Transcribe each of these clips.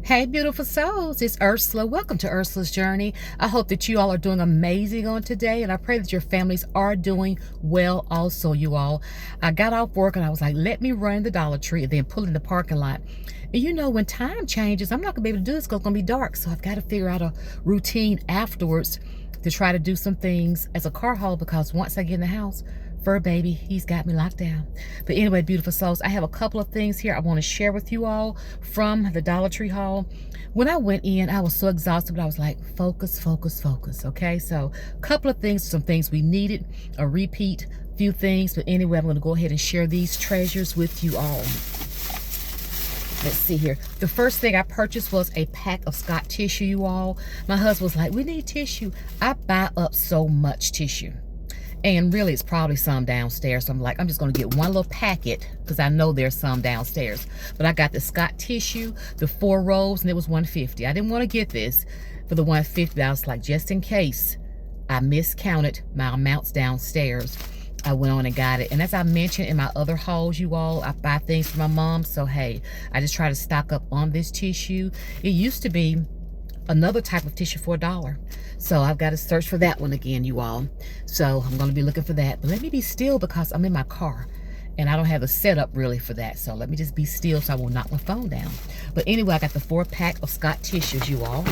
Hey, beautiful souls, it's Ursula. Welcome to Ursula's Journey. I hope that you all are doing amazing on today, and I pray that your families are doing well also, you all. I got off work and I was like, let me run the Dollar Tree and then pull in the parking lot. And you know, when time changes, I'm not going to be able to do this because it's going to be dark. So I've got to figure out a routine afterwards to try to do some things as a car haul, because once I get in the house, fur baby, he's got me locked down. But anyway, beautiful souls, I have a couple of things here I want to share with you all from the Dollar Tree haul. When I went in, I was so exhausted, but I was like, focus, focus, focus. Okay, so a couple of things, some things we needed, a repeat, few things. But anyway, I'm going to go ahead and share these treasures with you all. Let's see here. The first thing I purchased was a pack of Scott tissue, you all. My husband was like, we need tissue. I buy up so much tissue. And really, it's probably some downstairs. So I'm like, I'm just going to get one little packet because I know there's some downstairs. But I got the Scott tissue, the 4 rolls, and it was $150. I didn't want to get this for the $150. I was like, just in case I miscounted my amounts downstairs, I went on and got it. And as I mentioned in my other hauls, you all, I buy things for my mom. So, hey, I just try to stock up on this tissue. It used to be another type of tissue for $1. So I've got to search for that one again, you all. So I'm going to be looking for that. But let me be still because I'm in my car and I don't have a setup really for that. So let me just be still so I won't knock my phone down. But anyway, I got the 4-pack of Scott tissues, you all.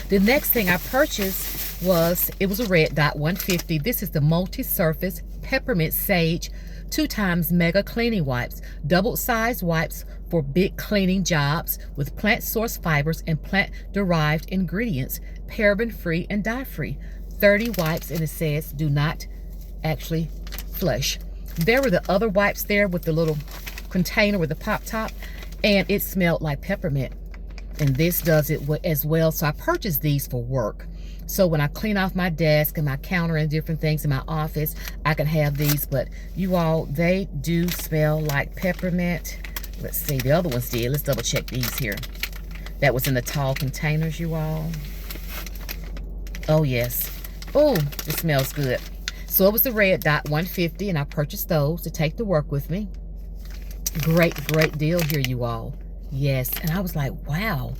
The next thing I purchased was, it was a red dot, $150. This is the multi-surface peppermint sage 2x mega cleaning wipes, double-sized wipes for big cleaning jobs with plant source fibers and plant derived ingredients, paraben free and dye free. 30 wipes, and it says do not actually flush. There were the other wipes there with the little container with the pop top, and it smelled like peppermint. And this does it as well. So I purchased these for work. So when I clean off my desk and my counter and different things in my office, I can have these. But you all, they do smell like peppermint. Let's see, the other ones did. Let's double check these here. That was in the tall containers, you all. Oh, yes. Oh, it smells good. So it was the red dot, $150, and I purchased those to take to work with me. Great, great deal here, you all. Yes, and I was like, wow,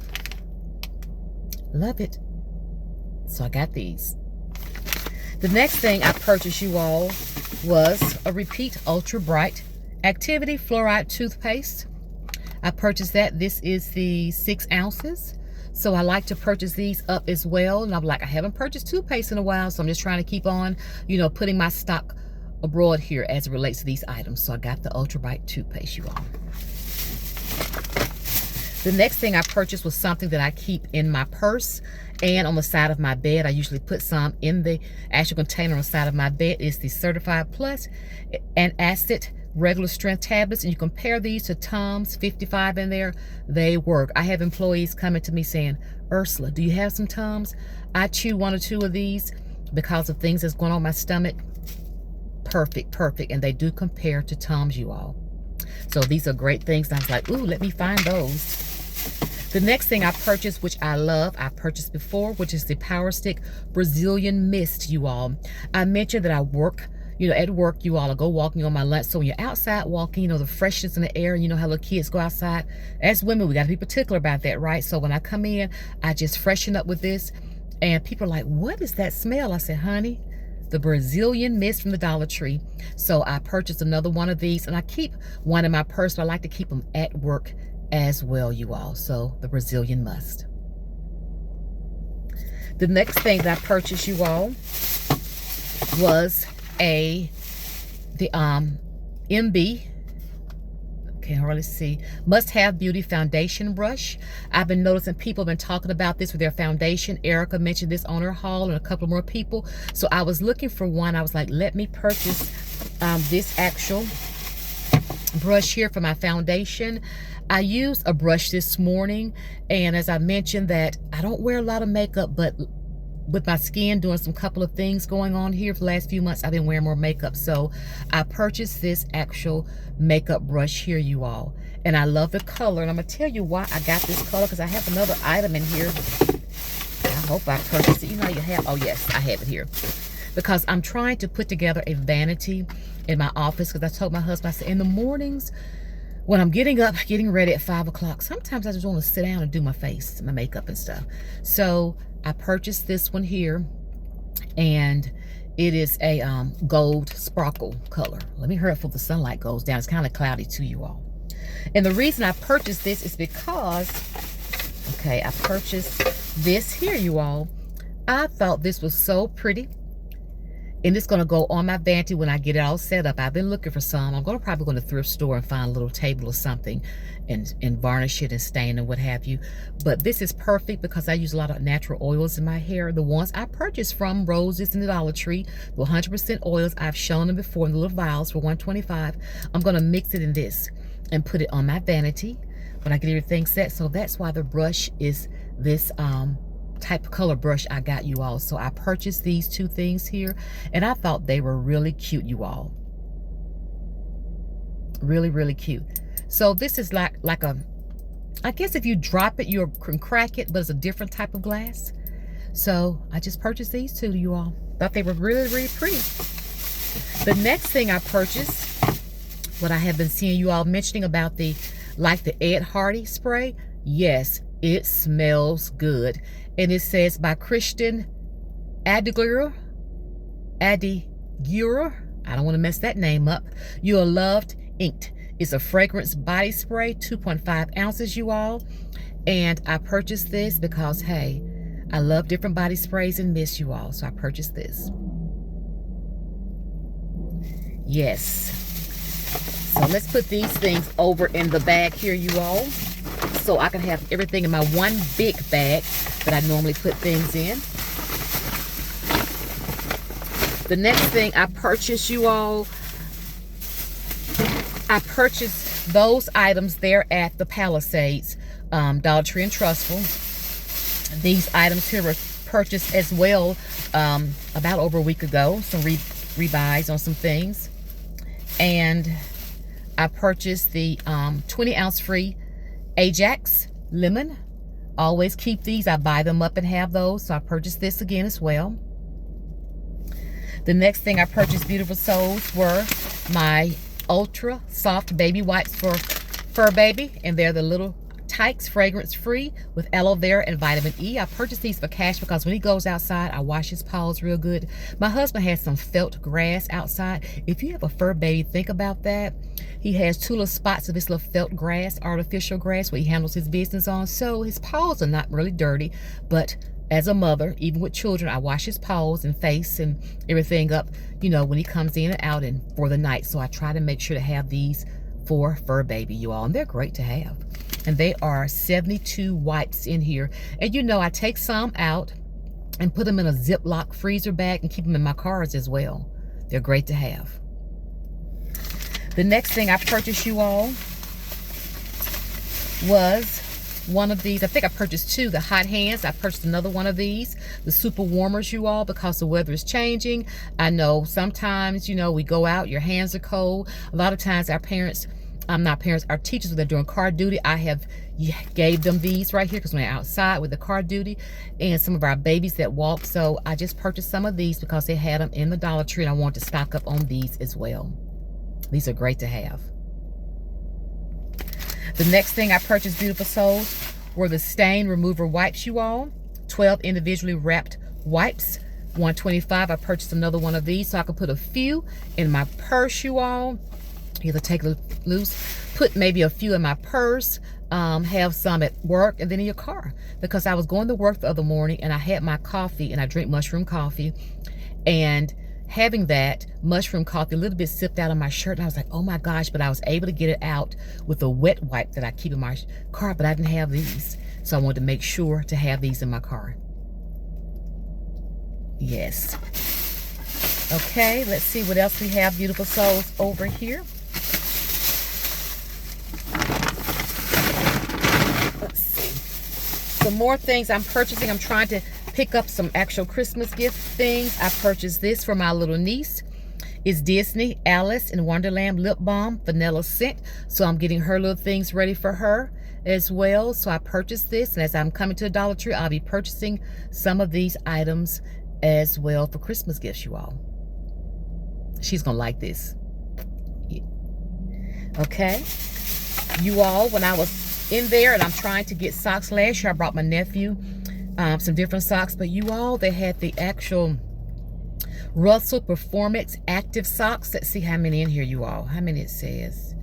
love it. So I got these. The next thing I purchased, you all, was a repeat Ultra Bright Activity Fluoride Toothpaste. I purchased that. This is the 6 ounces. So I like to purchase these up as well. And I'm like, I haven't purchased toothpaste in a while, so I'm just trying to keep on, you know, putting my stock abroad here as it relates to these items. So I got the Ultra Bright toothpaste, you all. The next thing I purchased was something that I keep in my purse and on the side of my bed. I usually put some in the actual container on the side of my bed. It's the Certified Plus and Acid regular strength tablets, and you compare these to Tums 55 in there. They work. I have employees coming to me saying, Ursula, do you have some Tums? I chew 1 or 2 of these because of things that's going on in my stomach. Perfect, perfect. And they do compare to Tums, you all. So these are great things. And I was like, ooh, let me find those. The next thing I purchased, which I love, I purchased before, which is the Power Stick Brazilian Mist, you all. I mentioned that I work, you know, at work, you all, I go walking on my lunch. So when you're outside walking, you know, the freshness in the air, you know how little kids go outside. As women, we got to be particular about that, right? So when I come in, I just freshen up with this. And people are like, what is that smell? I said, honey, the Brazilian Mist from the Dollar Tree. So I purchased another one of these, and I keep one in my purse, but I like to keep them at work as well, you all. So the Brazilian Must. The next thing that I purchased, you all, was the MB, can't really see, Must Have Beauty Foundation Brush. I've been noticing people have been talking about this with their foundation. Erica mentioned this on her haul, and a couple more people. So I was looking for one. I was like, let me purchase this actual brush here for my foundation. I used a brush this morning, and as I mentioned that I don't wear a lot of makeup, but with my skin doing some couple of things going on here for the last few months, I've been wearing more makeup. So I purchased this actual makeup brush here, you all. And I love the color. And I'm going to tell you why I got this color, because I have another item in here. I hope I purchased it. You know you have, oh yes, I have it here. Because I'm trying to put together a vanity in my office, because I told my husband, I said, in the mornings, when I'm getting up, getting ready at 5 o'clock, sometimes I just want to sit down and do my face, my makeup and stuff. So I purchased this one here, and it is a gold sparkle color. Let me hurry up before the sunlight goes down. It's kind of cloudy too, you all. And the reason I purchased this is because, okay, I purchased this here, you all. I thought this was so pretty. And it's going to go on my vanity when I get it all set up. I've been looking for some. I'm probably going to thrift store and find a little table or something and varnish it and stain and what have you. But this is perfect because I use a lot of natural oils in my hair. The ones I purchased from Roses in the Dollar Tree, the 100% oils, I've shown them before in the little vials for $125. I'm going to mix it in this and put it on my vanity when I get everything set. So that's why the brush is this type of color brush I got, you all. So I purchased these two things here, and I thought they were really cute, you all. Really, really cute. So this is like a, I guess if you drop it, you can crack it, but it's a different type of glass. So I just purchased these two, you all. Thought they were really, really pretty. The next thing I purchased, what I have been seeing you all mentioning about the Ed Hardy spray. Yes, it smells good. And it says by Christian Adigura. I don't want to mess that name up. You Are Loved Inked. It's a fragrance body spray, 2.5 ounces, you all. And I purchased this because, hey, I love different body sprays and mists, you all. So I purchased this. Yes. So let's put these things over in the bag here, you all, so I can have everything in my one big bag that I normally put things in. The next thing I purchased, you all, I purchased those items there at the Palisades, Dollar Tree and Trustful. These items here were purchased as well about over a week ago. Some rebuys on some things. And I purchased the 20-ounce free Ajax lemon. Always keep these. I buy them up and have those. So I purchased this again as well. The next thing I purchased, Beautiful Souls, were my ultra soft baby wipes for Fur Baby. And they're the little Tykes fragrance free with aloe vera and vitamin E. I purchased these for Cash because when he goes outside, I wash his paws real good. My husband has some felt grass outside. If you have a fur baby, think about that. He has two little spots of this little felt grass, artificial grass, where he handles his business on. So his paws are not really dirty, but as a mother, even with children, I wash his paws and face and everything up, you know, when he comes in and out and for the night. So I try to make sure to have these for Fur Baby, you all, and they're great to have. And they are 72 wipes in here. And you know, I take some out and put them in a Ziploc freezer bag and keep them in my cars as well. They're great to have. The next thing I purchased, you all, was one of these. I think I purchased two, the hot hands. I purchased another one of these, the super warmers, you all, because the weather is changing. I know sometimes, you know, we go out, your hands are cold. A lot of times our parents, our teachers, when they're doing car duty, I have gave them these right here because when they're outside with the car duty, and some of our babies that walk. So I just purchased some of these because they had them in the Dollar Tree, and I wanted to stock up on these as well. These are great to have. The next thing I purchased, Beautiful Souls, were the stain remover wipes, you all. 12 individually wrapped wipes, $125. I purchased another one of these so I could put a few in my purse, you all. Either take it loose, put maybe a few in my purse, have some at work, and then in your car. Because I was going to work the other morning and I had my coffee, and I drink mushroom coffee, and having that mushroom coffee a little bit sipped out of my shirt, and I was like, oh my gosh, but I was able to get it out with a wet wipe that I keep in my car, but I didn't have these. So I wanted to make sure to have these in my car. Yes. Okay, let's see what else we have, Beautiful Souls, over here. Let's see. Some more things I'm purchasing. I'm trying to pick up some actual Christmas gift things. I purchased this for my little niece. It's Disney Alice in Wonderland lip balm, vanilla scent. So I'm getting her little things ready for her as well. So I purchased this, and as I'm coming to the Dollar Tree, I'll be purchasing some of these items as well for Christmas gifts, you all. She's gonna like this. Yeah. Okay. You all, when I was in there and I'm trying to get socks last year, I brought my nephew some different socks. But you all, they had the actual Russell Performance Active socks. Let's see how many in here, you all. How many it says.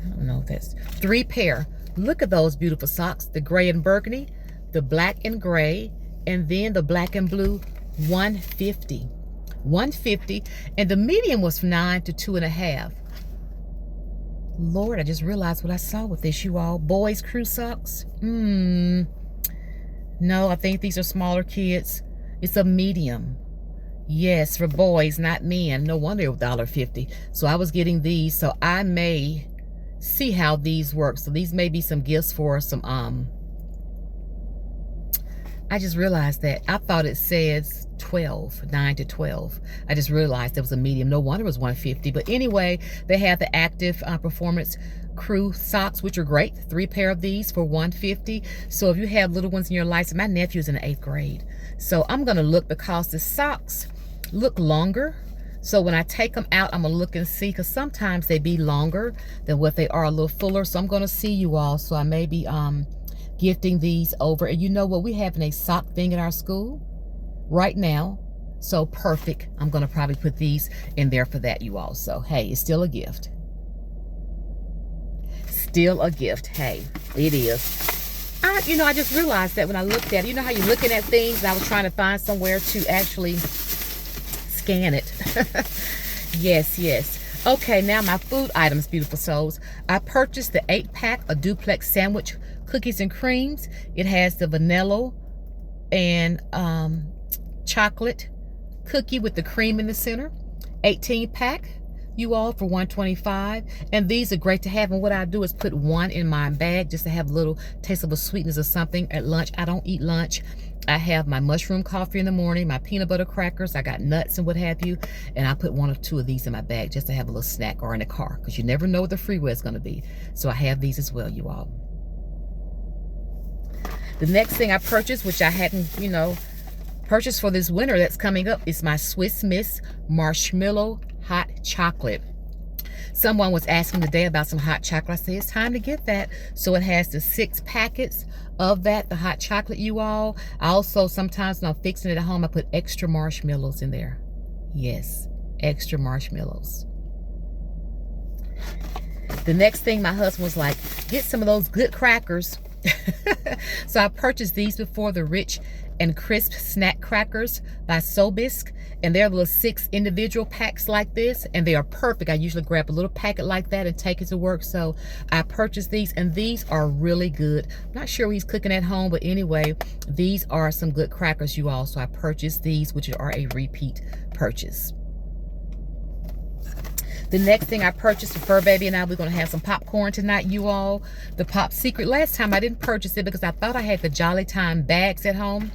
I don't know if that's 3 pair. Look at those beautiful socks. The gray and burgundy, the black and gray, and then the black and blue. 150. 150. And the medium was 9 to 2.5. Lord, I just realized what I saw with this, you all. Boys crew socks. No, I think these are smaller kids. It's a medium. Yes, for boys, not men. No wonder it was $1.50. So I was getting these, so I may see how these work. So these may be some gifts for some I just realized that I thought it says 12, 9 to 12. I just realized there was a medium. No wonder it was 150. But anyway, they have the Active Performance Crew socks, which are great. 3 pair of these for 150. So if you have little ones in your life, so my nephew's in the 8th grade. So I'm gonna look because the socks look longer. So when I take them out, I'm gonna look and see, because sometimes they be longer than what they are, a little fuller. So I'm gonna see, you all. So I may be gifting these over. And you know what, we having a sock thing at our school right now, so perfect. I'm gonna probably put these in there for that, you all. So hey, it's still a gift. Still a gift. Hey, it is. I just realized that when I looked at it, you know how you're looking at things, and I was trying to find somewhere to actually scan it. Yes. Okay, now my food items, beautiful souls. I purchased the 8-pack of duplex sandwich cookies and creams. It has the vanilla and chocolate cookie with the cream in the center. 18-pack, you all, for $125. And these are great to have. And what I do is put one in my bag just to have a little taste of a sweetness or something at lunch. I don't eat lunch. I have my mushroom coffee in the morning, my peanut butter crackers, I got nuts and what have you, and I put 1 or 2 of these in my bag just to have a little snack, or in the car, because you never know what the freeway is going to be. So I have these as well, you all. The next thing I purchased, which I hadn't, purchased for this winter that's coming up, is my Swiss Miss Marshmallow Hot Chocolate. Someone was asking today about some hot chocolate. I said, it's time to get that. So it has the 6 packets of that, the hot chocolate, you all. I also, sometimes when I'm fixing it at home, I put extra marshmallows in there. Yes, extra marshmallows. The next thing, my husband was like, get some of those good crackers. So I purchased these before, the Rich and Crisp Snack Crackers by Sobisk, and they're little 6 individual packs like this, and they are perfect. I usually grab a little packet like that and take it to work. So I purchased these, and these are really good. I'm not sure he's cooking at home, but anyway, these are some good crackers, you all. So I purchased these, which are a repeat purchase. The next thing I purchased for Fur Baby and I, we're going to have some popcorn tonight, you all. The Pop Secret. Last time I didn't purchase it because I thought I had the Jolly Time bags at home.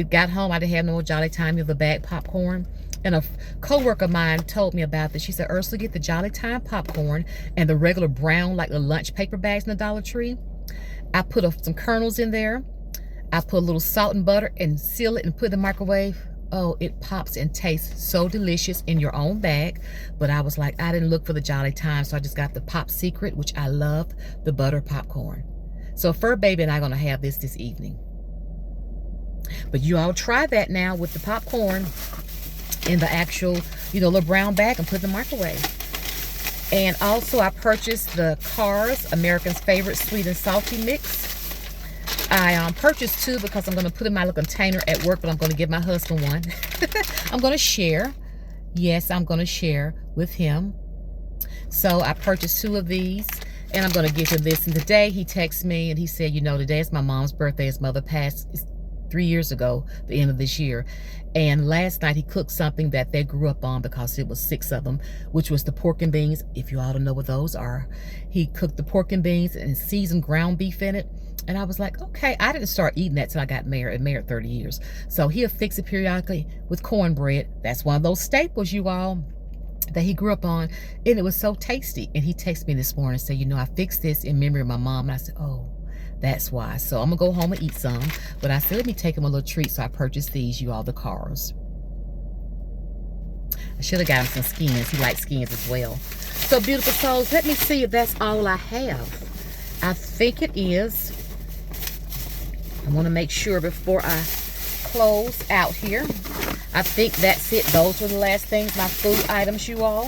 Got home, I didn't have no Jolly Time of the bag popcorn. And a co-worker of mine told me about this. She said, Ursula, get the Jolly Time popcorn and the regular brown, like the lunch paper bags in the Dollar Tree. I put some kernels in there. I put a little salt and butter and seal it and put it in the microwave. Oh, it pops and tastes so delicious in your own bag. But I was like, I didn't look for the Jolly Time, so I just got the Pop Secret, which I love, the butter popcorn. So Fur Baby and I are going to have this evening. But you all try that now with the popcorn in the actual, little brown bag, and put in the microwave. And also I purchased the Cars American's Favorite Sweet and Salty Mix. I purchased 2 because I'm going to put in my little container at work, but I'm going to give my husband one. I'm going to share. Yes, I'm going to share with him. So I purchased 2 of these, and I'm going to give him this. And today he texted me and he said, today is my mom's birthday. His mother passed 3 years ago, the end of this year. And last night he cooked something that they grew up on, because it was 6 of them, which was the pork and beans. If you all don't know what those are, he cooked the pork and beans and seasoned ground beef in it. And I was like, okay, I didn't start eating that till I got married 30 years. So he'll fix it periodically with cornbread. That's one of those staples, you all, that he grew up on. And it was so tasty. And he texted me this morning and said, I fixed this in memory of my mom. And I said, oh, that's why. So I'm going to go home and eat some. But I said, let me take him a little treat. So I purchased these, you all, the Cars. I should have got him some skins. He likes skins as well. So, beautiful souls, let me see if that's all I have. I think it is. I want to make sure before I close out here. I think that's it. Those were the last things, my food items, you all.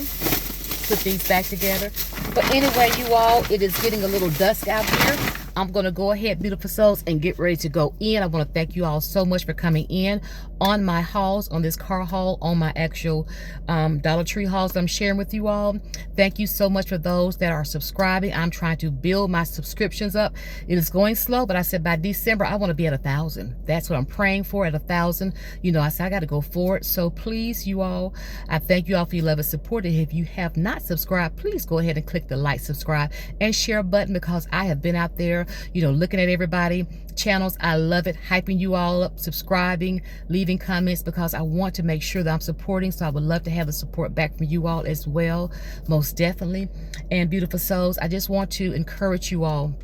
Put these back together. But anyway, you all, it is getting a little dusk out here. I'm going to go ahead, beautiful souls, and get ready to go in. I want to thank you all so much for coming in on my hauls, on this car haul, on my actual Dollar Tree hauls that I'm sharing with you all. Thank you so much for those that are subscribing. I'm trying to build my subscriptions up. It is going slow, but I said by December, I want to be at 1,000. That's what I'm praying for, at 1,000. You know, I said I got to go for it. So please, you all, I thank you all for your love and support. And if you have not subscribed, please go ahead and click the like, subscribe, and share button, because I have been out there, you know, looking at everybody channels. I love it, hyping you all up, subscribing, leaving comments, because I want to make sure that I'm supporting. So I would love to have the support back from you all as well, most definitely. And beautiful souls, I just want to encourage you all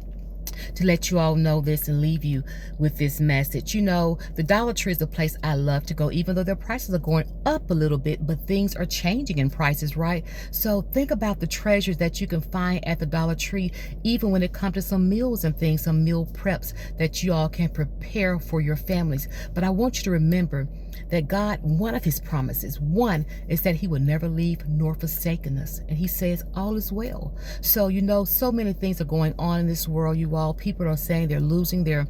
to let you all know this and leave you with this message. You know, the Dollar Tree is a place I love to go, even though their prices are going up a little bit, but things are changing in prices, right? So think about the treasures that you can find at the Dollar Tree, even when it comes to some meals and things, some meal preps that you all can prepare for your families. But I want you to remember that God, one of his promises, one is that he will never leave nor forsaken us. And he says all is well. So, you know, so many things are going on in this world, you all. People are saying they're losing their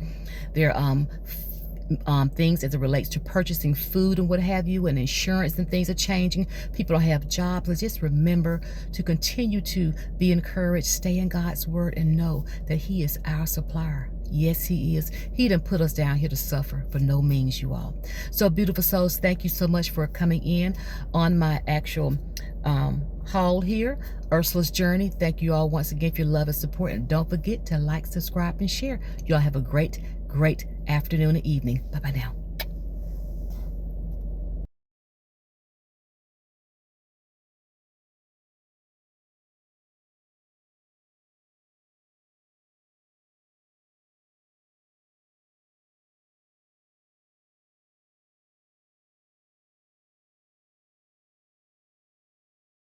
things as it relates to purchasing food and what have you, and insurance and things are changing. People don't have jobs. But just remember to continue to be encouraged, stay in God's word, and know that he is our supplier. Yes, he is. He didn't put us down here to suffer for no means, you all. So, beautiful souls, thank you so much for coming in on my actual haul here, Ursula's Journey. Thank you all once again for your love and support. And don't forget to like, subscribe, and share. You all have a great, great afternoon and evening. Bye-bye now.